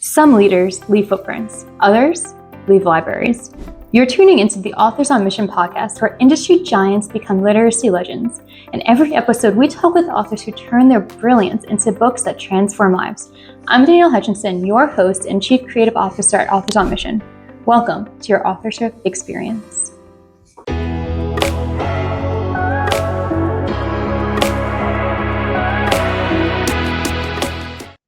Some leaders leave footprints, others leave libraries. You're tuning into the Authors on Mission podcast, where industry giants become literacy legends. In every episode, we talk with authors who turn their brilliance into books that transform lives. I'm Danielle Hutchinson, your host and Chief Creative Officer at Authors on Mission. Welcome to your authorship experience.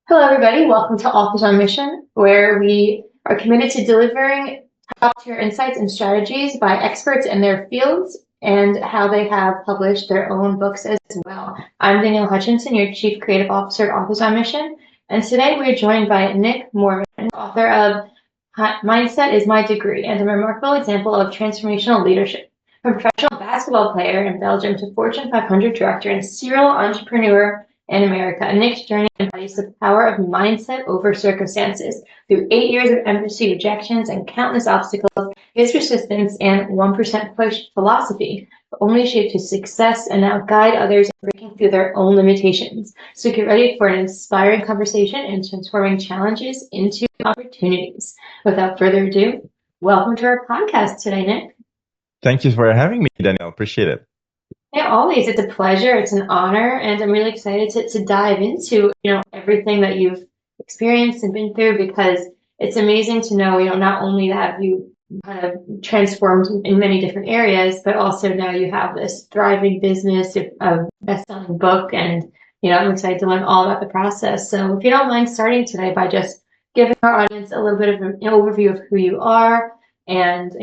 Hello, everybody. Welcome to Authors on Mission, where we are committed to delivering top-tier insights and strategies by experts in their fields and how they have published their own books as well. I'm Danielle Hutchinson, your Chief Creative Officer at Authors on Mission, and today we're joined by Nick Mornard, author of Mindset is My Degree and a remarkable example of transformational leadership. From professional basketball player in Belgium to Fortune 500 director and serial entrepreneur in America, Nick's journey embodies the power of mindset over circumstances. Through 8 years of embassy rejections and countless obstacles, his persistence and 1% push philosophy only shaped his success and now guide others in breaking through their own limitations. So get ready for an inspiring conversation and transforming challenges into opportunities. Without further ado, welcome to our podcast today, Nick. Thank you for having me, Danielle. Appreciate it. Yeah, always. It's a pleasure. It's an honor. And I'm really excited to dive into, everything that you've experienced and been through, because it's amazing to know, not only have you kind of transformed in many different areas, but also now you have this thriving business, a best-selling book. And, I'm excited to learn all about the process. So if you don't mind starting today by just giving our audience a little bit of an overview of who you are and,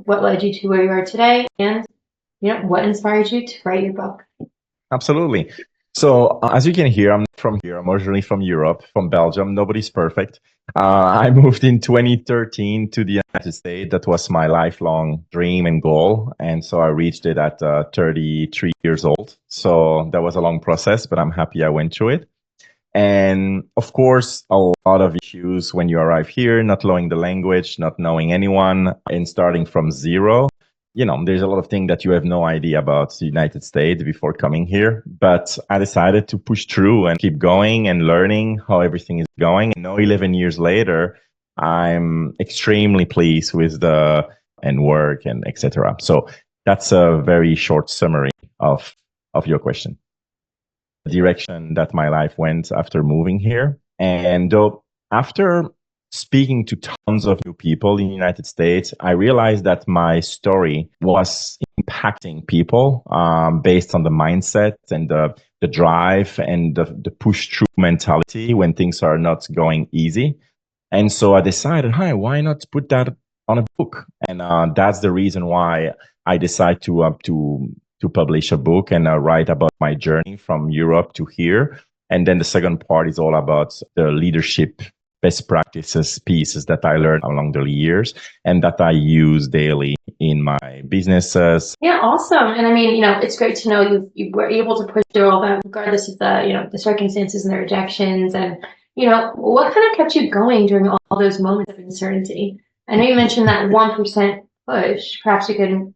what led you to where you are today, and what inspired you to write your book? Absolutely. So as you can hear, I'm from here. I'm originally from Europe, from Belgium. Nobody's perfect. I moved in 2013 to the United States. That was my lifelong dream and goal. And so I reached it at 33 years old. So that was a long process, but I'm happy I went through it. And of course, a lot of issues when you arrive here, not knowing the language, not knowing anyone, and starting from zero. There's a lot of things that you have no idea about the United States before coming here. But I decided to push through and keep going and learning how everything is going. And now 11 years later, I'm extremely pleased with the work and etc. So that's a very short summary of your question. The direction that my life went after moving here. And after speaking to tons of new people in the United States, I realized that my story was impacting people based on the mindset and the drive and the push-through mentality when things are not going easy. And so I decided, why not put that on a book? And that's the reason why I decided to publish a book and write about my journey from Europe to here. And then the second part is all about the leadership best practices pieces that I learned along the years and that I use daily in my businesses. Yeah, awesome. And I mean, it's great to know you were able to push through all that, regardless of the circumstances and the rejections. And, what kind of kept you going during all those moments of uncertainty? I know you mentioned that 1% push. Perhaps you can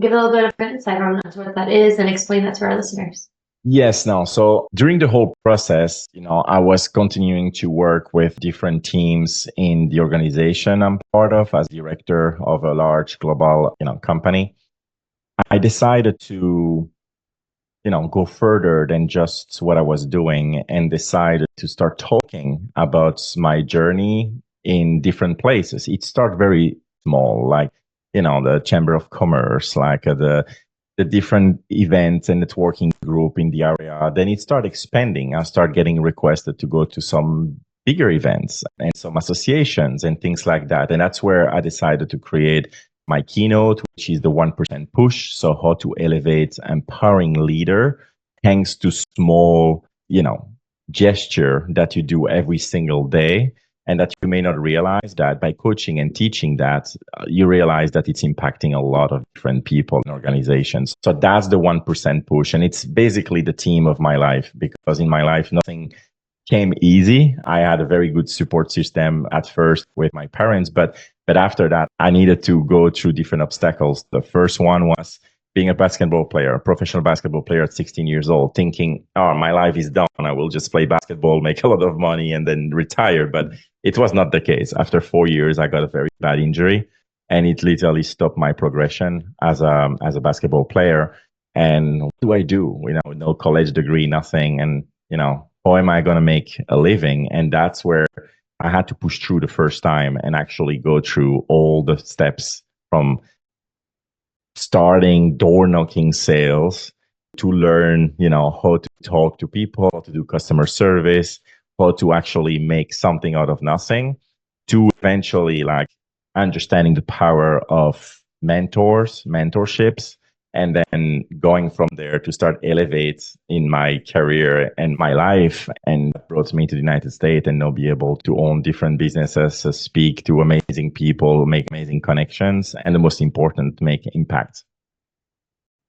give a little bit of insight on what that is and explain that to our listeners. Yes, no. So during the whole process, I was continuing to work with different teams in the organization I'm part of as director of a large global, company. I decided to, go further than just what I was doing and decided to start talking about my journey in different places. It started very small, like, the Chamber of Commerce, like the different events and networking group in the area. Then it started expanding. I started getting requested to go to some bigger events and some associations and things like that. And that's where I decided to create my Keynote, which is the 1% push. So how to elevate empowering leader thanks to small, gesture that you do every single day. And that you may not realize that by coaching and teaching that, you realize that it's impacting a lot of different people and organizations. So that's the 1% push. And it's basically the theme of my life, because in my life, nothing came easy. I had a very good support system at first with my parents, but after that, I needed to go through different obstacles. The first one was being a basketball player, a professional basketball player at 16 years old, thinking, oh, my life is done. I will just play basketball, make a lot of money, and then retire. But it was not the case. After 4 years, I got a very bad injury, and it literally stopped my progression as a basketball player. And what do I do? No college degree, nothing. And, how am I going to make a living? And that's where I had to push through the first time and actually go through all the steps from starting door knocking sales to learn, how to talk to people, how to do customer service, how to actually make something out of nothing, to eventually like understanding the power of mentorships, and then going from there to start elevate in my career and my life. And that brought me to the United States and now be able to own different businesses, speak to amazing people, make amazing connections, and the most important, make impact.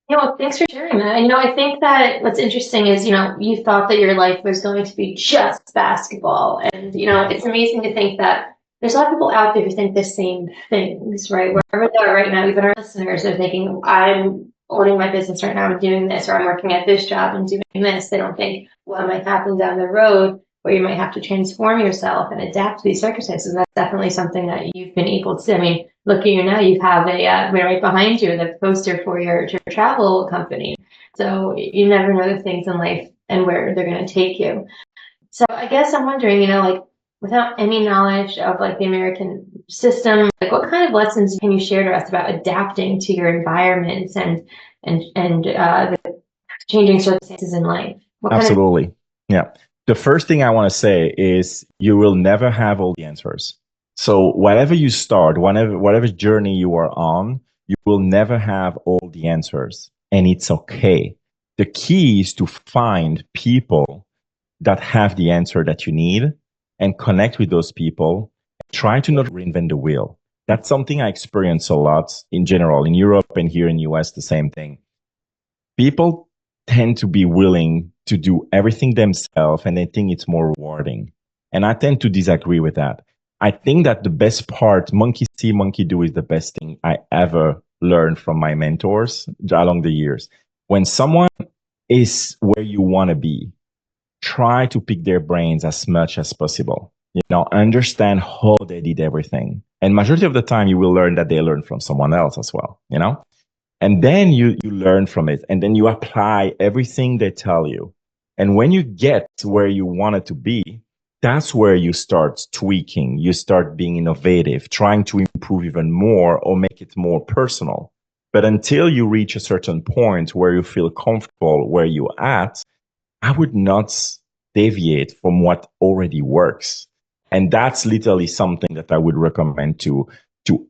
Yeah, well, thanks for sharing that. I think that what's interesting is, you thought that your life was going to be just basketball. And, it's amazing to think that there's a lot of people out there who think the same things, right? Wherever they are right now, even our listeners are thinking, I'm owning my business right now, I'm doing this, or I'm working at this job and doing this. They don't think what might happen down the road where you might have to transform yourself and adapt to these circumstances. And that's definitely something that you've been able to. I mean, look at you now, you have right behind you, the poster for your travel company. So you never know the things in life and where they're going to take you. So I guess I'm wondering, without any knowledge of like the American system, like what kind of lessons can you share to us about adapting to your environments and the changing circumstances in life? Absolutely. Yeah. The first thing I want to say is you will never have all the answers. So whatever you start, whatever journey you are on, you will never have all the answers, and it's okay. The key is to find people that have the answer that you need and connect with those people. Try to not reinvent the wheel. That's something I experience a lot in general in Europe and here in the US, the same thing. People tend to be willing to do everything themselves and they think it's more rewarding. And I tend to disagree with that. I think that the best part, monkey see, monkey do, is the best thing I ever learned from my mentors along the years. When someone is where you want to be, try to pick their brains as much as possible. Understand how they did everything. And majority of the time, you will learn that they learned from someone else as well, And then you learn from it, and then you apply everything they tell you. And when you get where you want it to be, that's where you start tweaking. You start being innovative, trying to improve even more or make it more personal. But until you reach a certain point where you feel comfortable where you're at, I would not deviate from what already works. And that's literally something that I would recommend to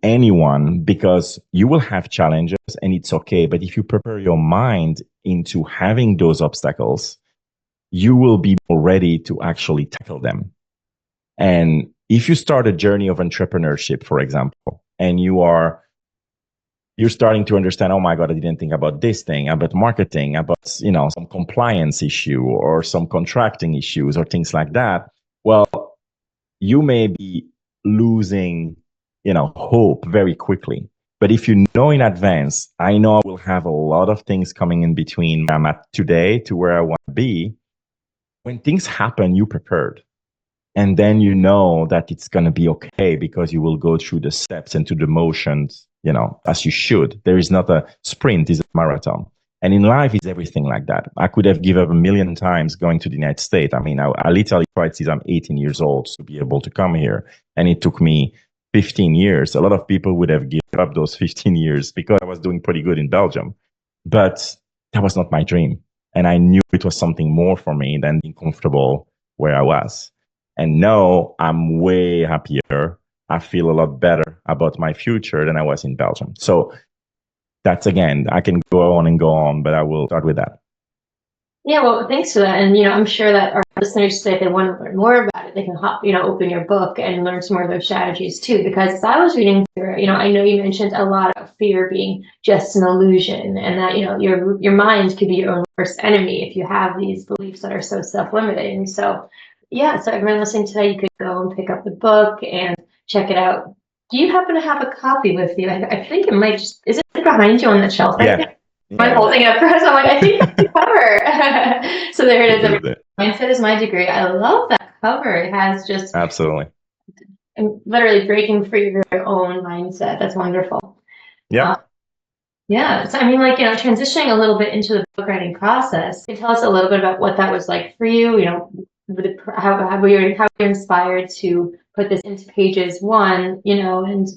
anyone, because you will have challenges and it's okay. But if you prepare your mind into having those obstacles, you will be more ready to actually tackle them. And if you start a journey of entrepreneurship, for example, and you're starting to understand, oh my God, I didn't think about this thing, about marketing, about, some compliance issue or some contracting issues or things like that. Well, you may be losing, hope very quickly. But if you know in advance, I know I will have a lot of things coming in between where I'm at today to where I want to be. When things happen, you prepared. And then you know that it's going to be okay because you will go through the steps and to the motions, as you should. There is not a sprint, it's a marathon. And in life, it's everything like that. I could have given up a million times going to the United States. I mean, I literally tried since I'm 18 years old to be able to come here. And it took me 15 years. A lot of people would have given up those 15 years because I was doing pretty good in Belgium. But that was not my dream. And I knew it was something more for me than being comfortable where I was. And now I'm way happier. I feel a lot better about my future than I was in Belgium. So that's, again, I can go on, but I will start with that. Yeah, well, thanks for that. And, I'm sure that our listeners say if they want to learn more about it, they can open your book and learn some more of those strategies too. Because as I was reading through it, I know you mentioned a lot of fear being just an illusion, and that, your mind could be your own worst enemy if you have these beliefs that are so self-limiting. So, yeah, so everyone listening today, you could go and pick up the book and check it out. Do you happen to have a copy with you? I think it might is it behind you on the shelf right there? I'm holding it up for us. I'm like, I think that's the cover. So there it is. Mindset is my degree. I love that cover. It has just absolutely literally breaking free of your own mindset. That's wonderful. yeah. Yeah. So I mean, like, transitioning a little bit into the book writing process. Can you tell us a little bit about what that was like for you? How were you inspired to put this into pages one? And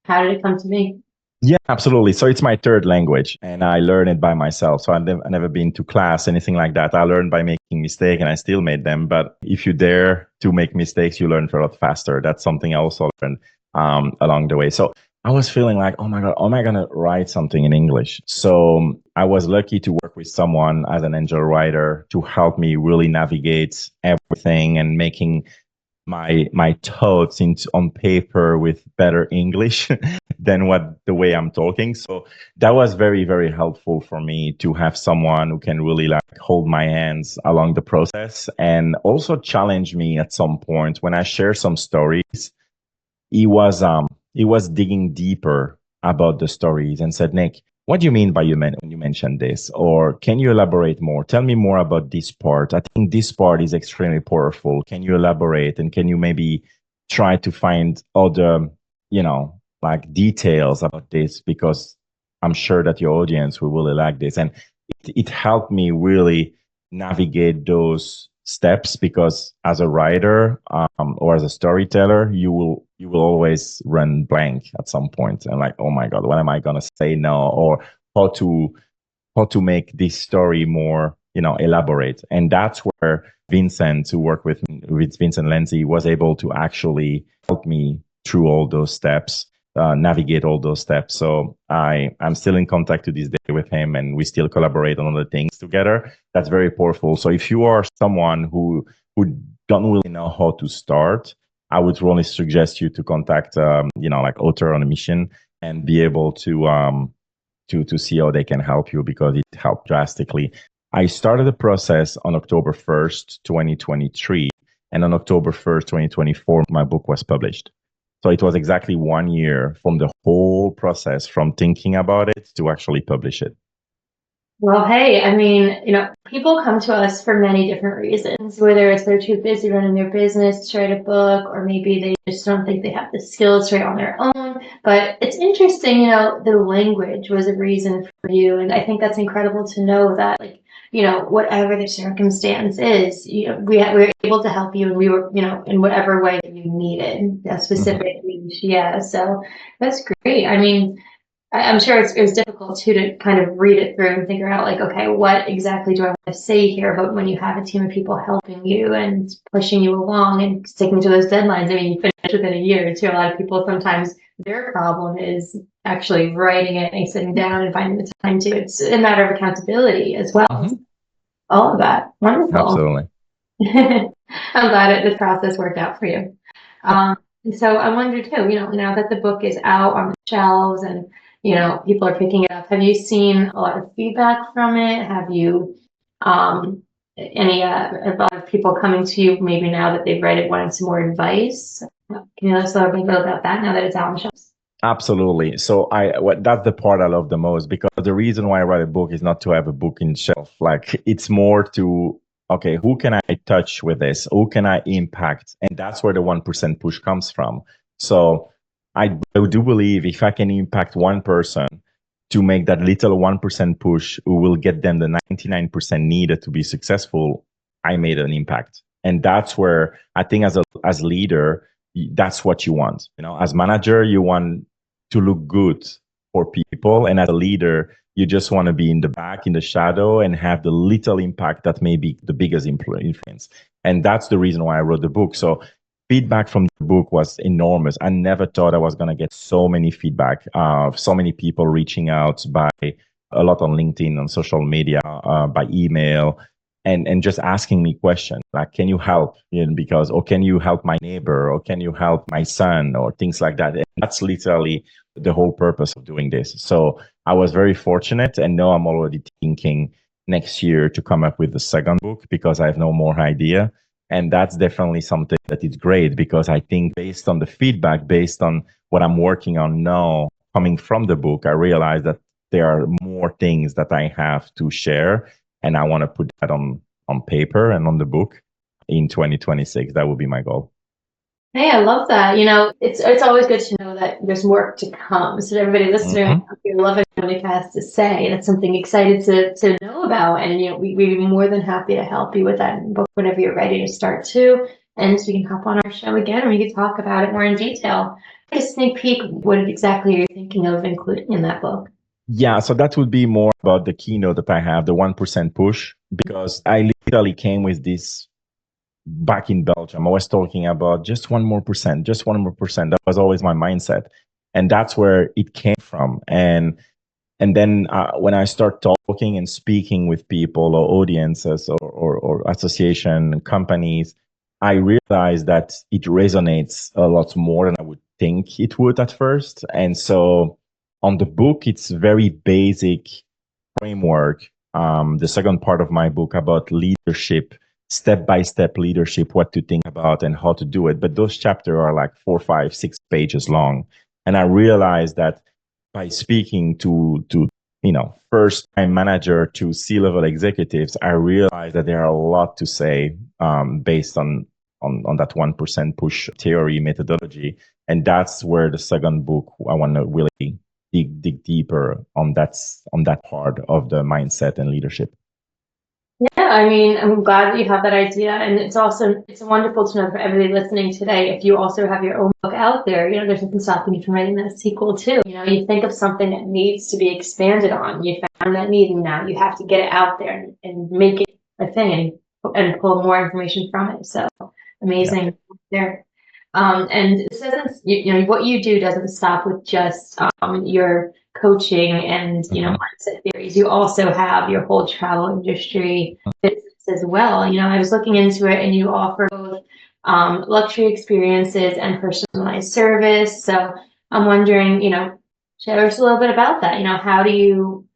how did it come to be? Yeah, absolutely. So it's my third language and I learn it by myself. So I've never been to class, anything like that. I learned by making mistakes and I still made them. But if you dare to make mistakes, you learn a lot faster. That's something I also learned along the way. So I was feeling like, oh my God, am I going to write something in English? So I was lucky to work with someone as an angel writer to help me really navigate everything and making my thoughts on paper with better English than the way I'm talking. So that was very, very helpful for me to have someone who can really like hold my hands along the process and also challenge me at some point when I share some stories. He was digging deeper about the stories and said, Nick, what do you mean by when you mentioned this? Or can you elaborate more? Tell me more about this part. I think this part is extremely powerful. Can you elaborate? And can you maybe try to find other, like details about this? Because I'm sure that your audience will really like this. And it helped me really navigate those steps because as a writer or as a storyteller, you will always run blank at some point and like, oh my God, what am I gonna say now? Or how to make this story more, elaborate. And that's where Vincent, who worked with Vincent Lindsay, was able to actually help me through all those steps, navigate all those steps. So I'm still in contact to this day with him and we still collaborate on other things together. That's very powerful. So if you are someone who don't really know how to start, I would really suggest you to contact, like Author on a Mission and be able to see how they can help you because it helped drastically. I started the process on October 1st, 2023. And on October 1st, 2024, my book was published. So it was exactly 1 year from the whole process, from thinking about it to actually publish it. Well, hey, I mean, people come to us for many different reasons, whether it's they're too busy running their business to write a book, or maybe they just don't think they have the skills to write on their own. But it's interesting, the language was a reason for you. And I think that's incredible to know that, like, whatever the circumstance is, we were able to help you and we were, in whatever way that you needed a specific niche. Yeah. So that's great. I mean, I'm sure it was difficult too to kind of read it through and figure out like, okay, what exactly do I want to say here? But when you have a team of people helping you and pushing you along and sticking to those deadlines, I mean, you finish within a year too. A lot of people, sometimes their problem is actually writing it and sitting down and finding the time to. It's a matter of accountability as well. Mm-hmm. All of that. Wonderful. Absolutely. I'm glad the process worked out for you. So I wonder too, now that the book is out on the shelves and people are picking it up. Have you seen a lot of feedback from it? Have you a lot of people coming to you maybe now that they've read it wanting some more advice? Can you let us know a little bit about that now that it's out on the shelves? Absolutely. So that's the part I love the most because the reason why I write a book is not to have a book in shelf. Like it's more to, okay, who can I touch with this? Who can I impact? And that's where the 1% push comes from. So I do believe if I can impact one person to make that little 1% push who will get them the 99% needed to be successful, I made an impact. And that's where I think as leader, that's what you want. As manager, you want to look good for people. And as a leader, you just want to be in the back, in the shadow, and have the little impact that may be the biggest influence. And that's the reason why I wrote the book. So feedback from the book was enormous. I never thought I was going to get so many feedback, so many people reaching out by a lot on LinkedIn, on social media, by email, and just asking me questions like, can you help? Or can you help my neighbor? Or can you help my son? Or things like that. And that's literally the whole purpose of doing this. So I was very fortunate, and now I'm already thinking next year to come up with the second book because I have no more idea. And that's definitely something that is great because I think based on the feedback, based on what I'm working on now, coming from the book, I realized that there are more things that I have to share, and I want to put that on paper and on the book in 2026. That would be my goal. Hey, I love that. It's always good to know that there's more to come. So everybody listening, you're loving what Nick has to say, and it's something excited to know about. And we'd be more than happy to help you with that book whenever you're ready to start too. And so you can hop on our show again, and we can talk about it more in detail. Like a sneak peek, what exactly are you thinking of including in that book? Yeah, so that would be more about the keynote that I have, the 1% push, because I literally came with this back in Belgium. I was talking about just 1% more, just 1% more. That was always my mindset. And that's where it came from. And then when I start talking and speaking with people or audiences or association companies, I realized that it resonates a lot more than I would think it would at first. And so on the book, it's very basic framework. The second part of my book about leadership, step-by-step leadership, what to think about and how to do it. But those chapters are like 4, 5, 6 pages long. And I realized that by speaking to first time manager to C-level executives, I realized that there are a lot to say based on that 1% push theory methodology. And that's where the second book, I want to really dig deeper on that part of the mindset and leadership. Yeah, I mean, I'm glad that you have that idea. And it's wonderful to know for everybody listening today, if you also have your own book out there, there's nothing stopping you from writing that sequel too. You think of something that needs to be expanded on, you found that need, and now you have to get it out there and make it a thing and pull more information from it. So amazing there. And this doesn't, what you do doesn't stop with just your coaching and mindset theories. You also have your whole travel industry business as well. I was looking into it, and you offer both luxury experiences and personalized service. So I'm wondering, share us a little bit about that. How do you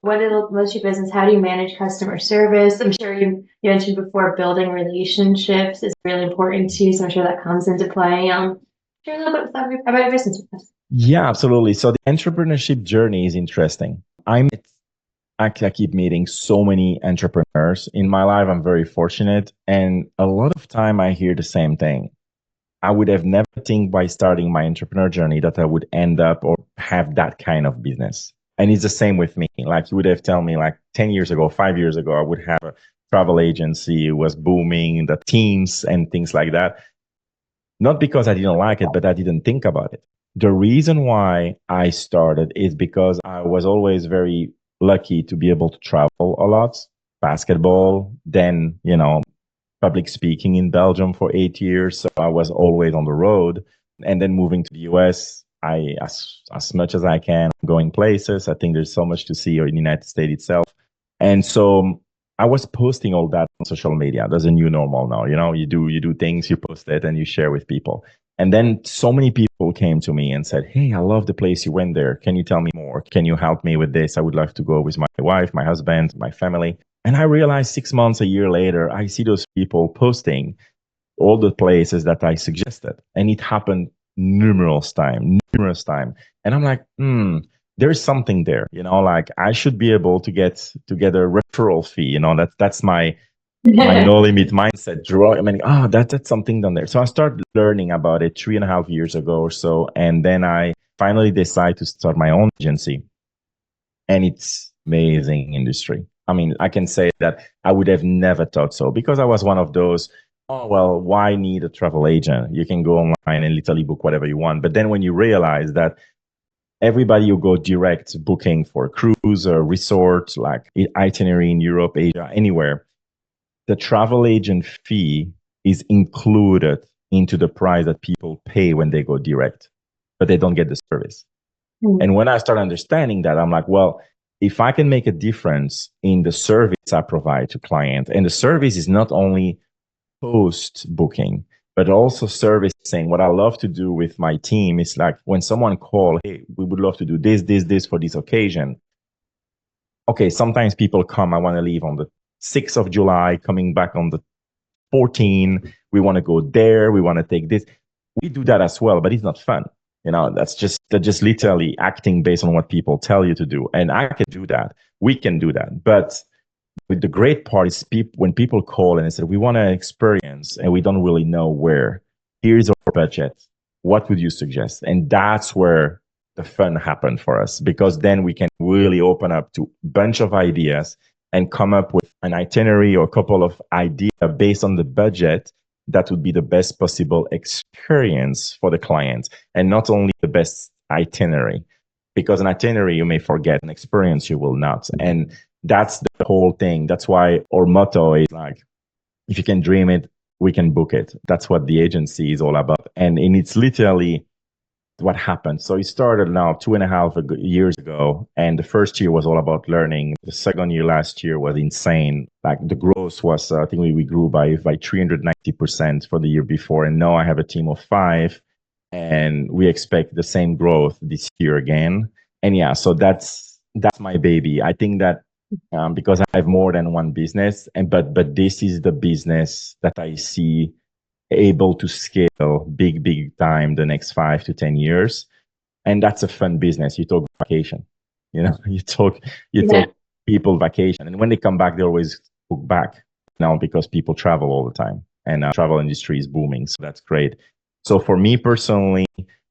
what is most of your business? How do you manage customer service? I'm sure you mentioned before building relationships is really important too. So I'm sure that comes into play. Share a little bit about your business with us. Yeah, absolutely. So the entrepreneurship journey is interesting. I keep meeting so many entrepreneurs in my life. I'm very fortunate. And a lot of time I hear the same thing. I would have never think by starting my entrepreneur journey that I would end up or have that kind of business. And it's the same with me. Like you would have told me like 10 years ago, 5 years ago, I would have a travel agency, it was booming, the teams and things like that. Not because I didn't like it, but I didn't think about it. The reason why I started is because I was always very lucky to be able to travel a lot. Basketball, then, public speaking in Belgium for 8 years. So I was always on the road. And then moving to the US, as much as I can, going places. I think there's so much to see in the United States itself. And so I was posting all that on social media. There's a new normal now. You do things, you post it, and you share with people. And then so many people came to me and said, "Hey, I love the place you went there. Can you tell me more? Can you help me with this? I would love to go with my wife, my husband, my family." And I realized 6 months, a year later, I see those people posting all the places that I suggested. And it happened numerous time. And I'm like, there's something there, like I should be able to get a referral fee. That's my no limit mindset. That's something done there. So I started learning about it 3.5 years ago or so. And then I finally decided to start my own agency. And it's amazing industry. I mean, I can say that I would have never thought so because I was one of those, oh, well, why need a travel agent? You can go online and literally book whatever you want. But then when you realize that everybody who go direct booking for cruise or resort, like itinerary in Europe, Asia, anywhere, the travel agent fee is included into the price that people pay when they go direct, but they don't get the service. And when I start understanding that, I'm like, well, if I can make a difference in the service I provide to client, and the service is not only post booking, but also servicing. What I love to do with my team is like when someone call, "Hey, we would love to do this for this occasion." Okay, sometimes people come, I want to leave on the 6th of July, coming back on the 14th. We want to go there. We want to take this. We do that as well, but it's not fun. They're just literally acting based on what people tell you to do. And I can do that. We can do that. But the great part is when people call and they say, we want to experience and we don't really know where, here's our budget. What would you suggest? And that's where the fun happened for us, because then we can really open up to a bunch of ideas and come up with an itinerary or a couple of ideas based on the budget that would be the best possible experience for the client, and not only the best itinerary, because an itinerary you may forget, an experience you will not. And that's the whole thing. That's why our motto is like, if you can dream it, we can book it. That's what the agency is all about. And it's literally what happened. So it started now 2.5 years ago. And the first year was all about learning. The second year last year was insane. Like the growth was, I think we grew by 390% for the year before. And now I have a team of 5 and we expect the same growth this year again. And yeah, so that's my baby. I think that because I have more than one business, but this is the business that I see able to scale big time the next 5 to 10 years. And that's a fun business. You talk vacation, you talk people vacation. And when they come back, they always book back now because people travel all the time and travel industry is booming. So that's great. So for me personally,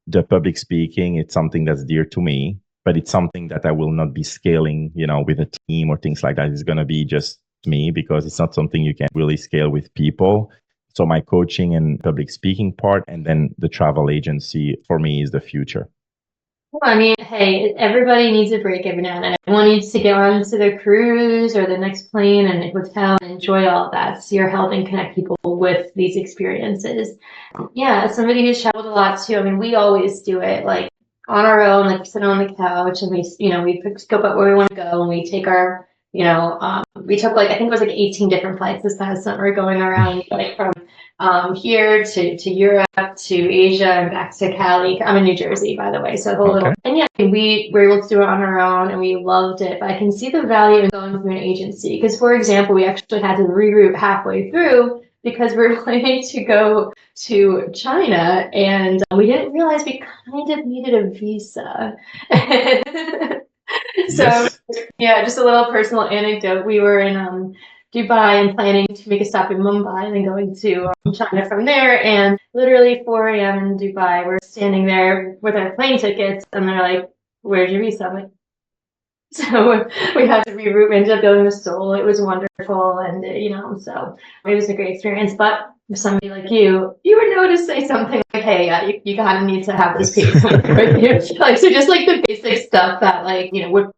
the public speaking, it's something that's dear to me, but it's something that I will not be scaling, with a team or things like that. It's going to be just me because it's not something you can really scale with people. So my coaching and public speaking part, and then the travel agency for me is the future. Well, I mean, hey, everybody needs a break every now and then. Everyone needs to get on to their cruise or the next plane and the hotel and enjoy all of that. So you're helping connect people with these experiences. Yeah, as somebody who's traveled a lot too. I mean, we always do it like on our own, like sit on the couch and we scope out where we want to go and we take our, we took I think it was 18 different flights this past summer going around from here to Europe to Asia and back to Cali. I'm in New Jersey, by the way, so the little, and yeah, we were able to do it on our own and we loved it. But I can see the value in going through an agency because, for example, we actually had to reroute halfway through because we were planning to go to China and we didn't realize we kind of needed a visa. So yes. Yeah, just a little personal anecdote. We were in Dubai and planning to make a stop in Mumbai and then going to China from there. And literally 4 a.m. in Dubai, we're standing there with our plane tickets and they're like, where's your visa? I'm like, so we had to reroute. We ended up going to Seoul. It was wonderful. And, so it was a great experience. But if somebody like you would know to say something like, hey, you kind of need to have this paperwork with you. So just the basic stuff that would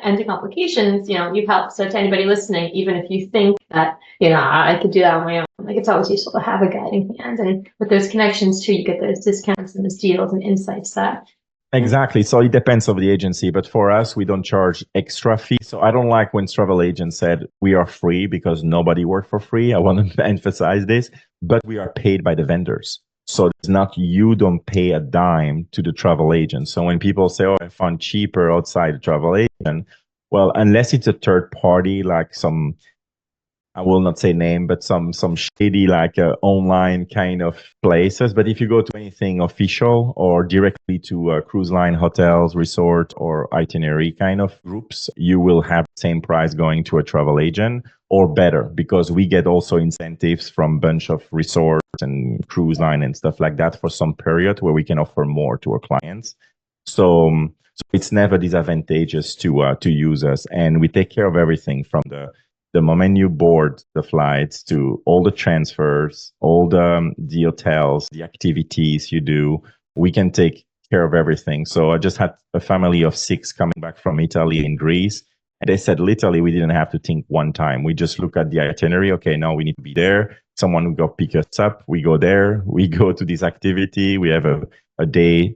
end in complications, you've helped. So to anybody listening, even if you think that, I could do that on my own, it's always useful to have a guiding hand. And with those connections too, you get those discounts and those deals and insights that. Exactly. So it depends on the agency, but for us, we don't charge extra fee. So I don't like when travel agents said we are free because nobody worked for free. I want to emphasize this, but we are paid by the vendors. So it's not, you don't pay a dime to the travel agent. So when people say, oh, I found cheaper outside the travel agent, well, unless it's a third party, like some, I will not say name, but some shady online kind of places. But if you go to anything official or directly to cruise line, hotels, resort, or itinerary kind of groups, you will have the same price going to a travel agent or better, because we get also incentives from a bunch of resorts and cruise line and stuff like that for some period where we can offer more to our clients. So it's never disadvantageous to use us, and we take care of everything from the moment you board the flights to all the transfers, all the hotels, the activities you do. We can take care of everything. So I just had a family of 6 coming back from Italy and Greece. And they said, literally, we didn't have to think one time. We just look at the itinerary. Okay, now we need to be there. Someone will go pick us up. We go there. We go to this activity. We have a day,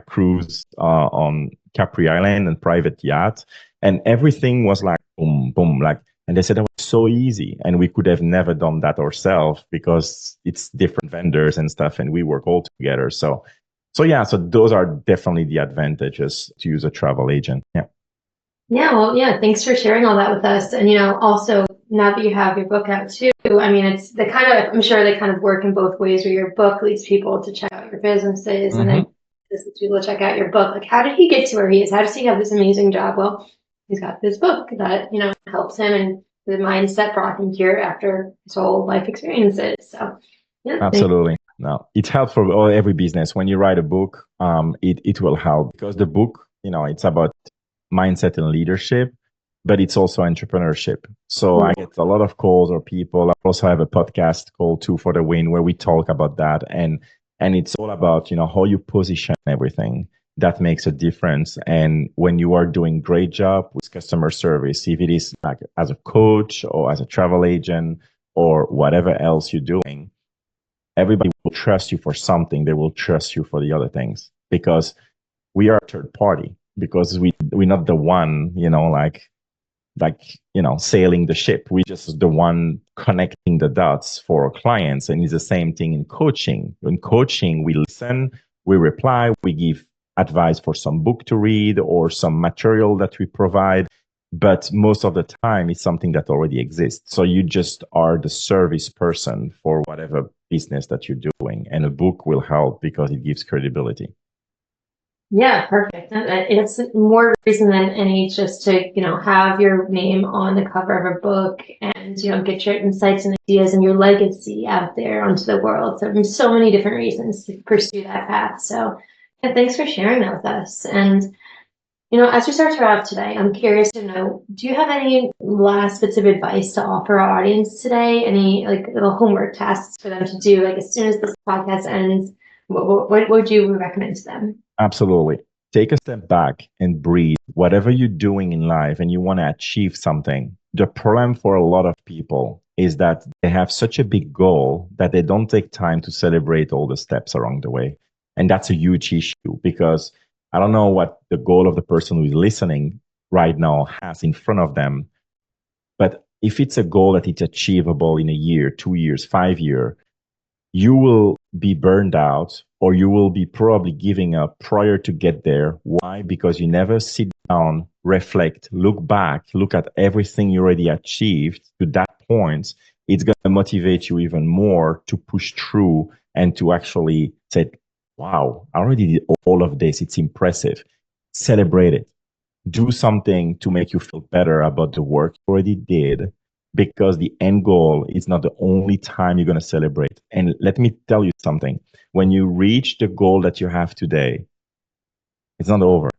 cruise on Capri Island and private yacht. And everything was boom, boom, and they said that was so easy. And we could have never done that ourselves because it's different vendors and stuff, and we work all together. So those are definitely the advantages to use a travel agent. Yeah. Yeah, well, yeah, thanks for sharing all that with us. And, also now that you have your book out too, I mean, I'm sure they kind of work in both ways where your book leads people to check out your businesses and then people check out your book. Like, how did he get to where he is? How does he have this amazing job? Well, he's got this book that, helps him, and the mindset brought him here after his whole life experiences. So, yeah. Absolutely. No, it helps for every business. When you write a book, it will help because the book, it's about mindset and leadership, but it's also entrepreneurship. So I get a lot of calls or people. I also have a podcast called Two for the Win where we talk about that. And it's all about, how you position everything that makes a difference. And when you are doing great job with customer service, if it is like as a coach or as a travel agent or whatever else you're doing, everybody will trust you for something. They will trust you for the other things because we are a third party, because we're not the one, sailing the ship. We're just the one connecting the dots for our clients. And it's the same thing in coaching. In coaching, we listen, we reply, we give advice for some book to read or some material that we provide. But most of the time, it's something that already exists. So you just are the service person for whatever business that you're doing. And a book will help because it gives credibility. Yeah, perfect. And it's more reason than any just to, have your name on the cover of a book and, get your insights and ideas and your legacy out there onto the world. So there's so many different reasons to pursue that path. So yeah, thanks for sharing that with us. And, as we start to wrap today, I'm curious to know, do you have any last bits of advice to offer our audience today? Any little homework tasks for them to do, as soon as this podcast ends? What would you recommend to them? Absolutely. Take a step back and breathe. Whatever you're doing in life and you want to achieve something, the problem for a lot of people is that they have such a big goal that they don't take time to celebrate all the steps along the way. And that's a huge issue because I don't know what the goal of the person who is listening right now has in front of them. But if it's a goal that it's achievable in a year, 2 years, 5 years, you will be burned out or you will be probably giving up prior to get there. Why? Because you never sit down, reflect, look back, look at everything you already achieved to that point. It's going to motivate you even more to push through and to actually say, wow, I already did all of this. It's impressive. Celebrate it. Do something to make you feel better about the work you already did, because the end goal is not the only time you're going to celebrate. And let me tell you something. When you reach the goal that you have today, it's not over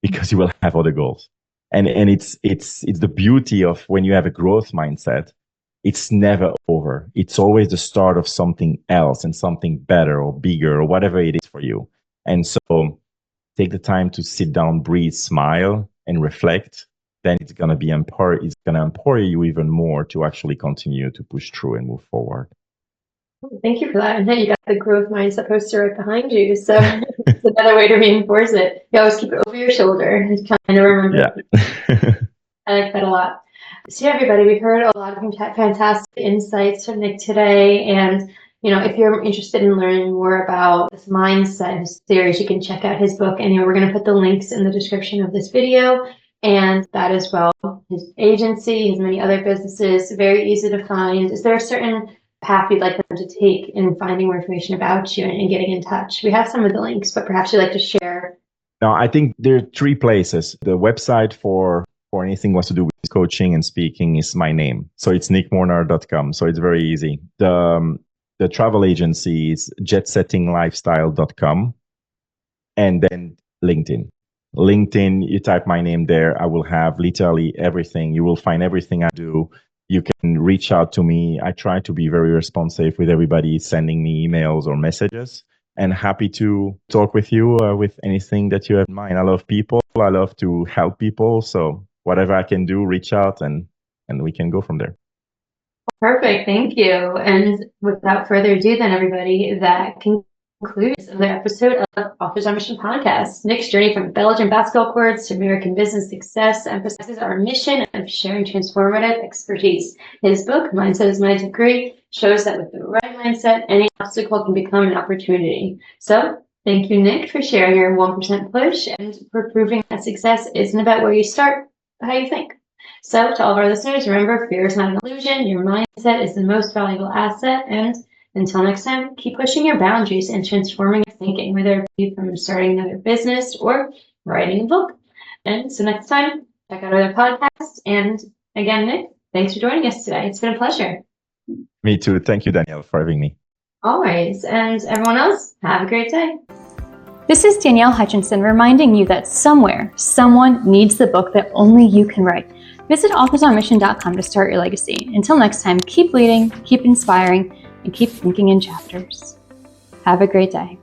because you will have other goals. And it's the beauty of when you have a growth mindset, it's never over. It's always the start of something else and something better or bigger or whatever it is for you. And so take the time to sit down, breathe, smile, and reflect. Then it's going to empower you even more to actually continue to push through and move forward. Thank you for that. And then you got the growth mindset poster right behind you. So it's another way to reinforce it. You always keep it over your shoulder and kind of remember. Yeah. I like that a lot. So yeah, everybody, we've heard a lot of fantastic insights from Nick today. And, if you're interested in learning more about this mindset, his theories, you can check out his book. And, we're going to put the links in the description of this video. And that as well, his agency, his many other businesses, very easy to find. Is there a certain path you'd like them to take in finding more information about you and getting in touch? We have some of the links, but perhaps you'd like to share. No, I think there are 3 places. The website for anything wants to do with coaching and speaking is my name. So it's nickmornard.com. So it's very easy. The travel agency is jetsettinglifestyle.com. And then LinkedIn. LinkedIn, you type my name there. I will have literally everything. You will find everything I do. You can reach out to me. I try to be very responsive with everybody sending me emails or messages, and happy to talk with you with anything that you have in mind. I love people. I love to help people. So whatever I can do, reach out and we can go from there. Perfect. Thank you. And without further ado, then everybody, that concludes another episode of Authors on Mission podcast. Nick's journey from Belgian basketball courts to American business success emphasizes our mission of sharing transformative expertise. His book, Mindset is My Degree, shows that with the right mindset, any obstacle can become an opportunity. So thank you, Nick, for sharing your 1% push and for proving that success isn't about where you start, but how you think. So to all of our listeners, remember, fear is not an illusion. Your mindset is the most valuable asset. And until next time, keep pushing your boundaries and transforming thinking, whether it be from starting another business or writing a book. And so next time, check out other podcasts. And again, Nick, thanks for joining us today. It's been a pleasure. Me too. Thank you, Danielle, for having me. Always. And everyone else, have a great day. This is Danielle Hutchinson reminding you that somewhere, someone needs the book that only you can write. Visit authorsonmission.com to start your legacy. Until next time, keep leading, keep inspiring, and keep thinking in chapters. Have a great day.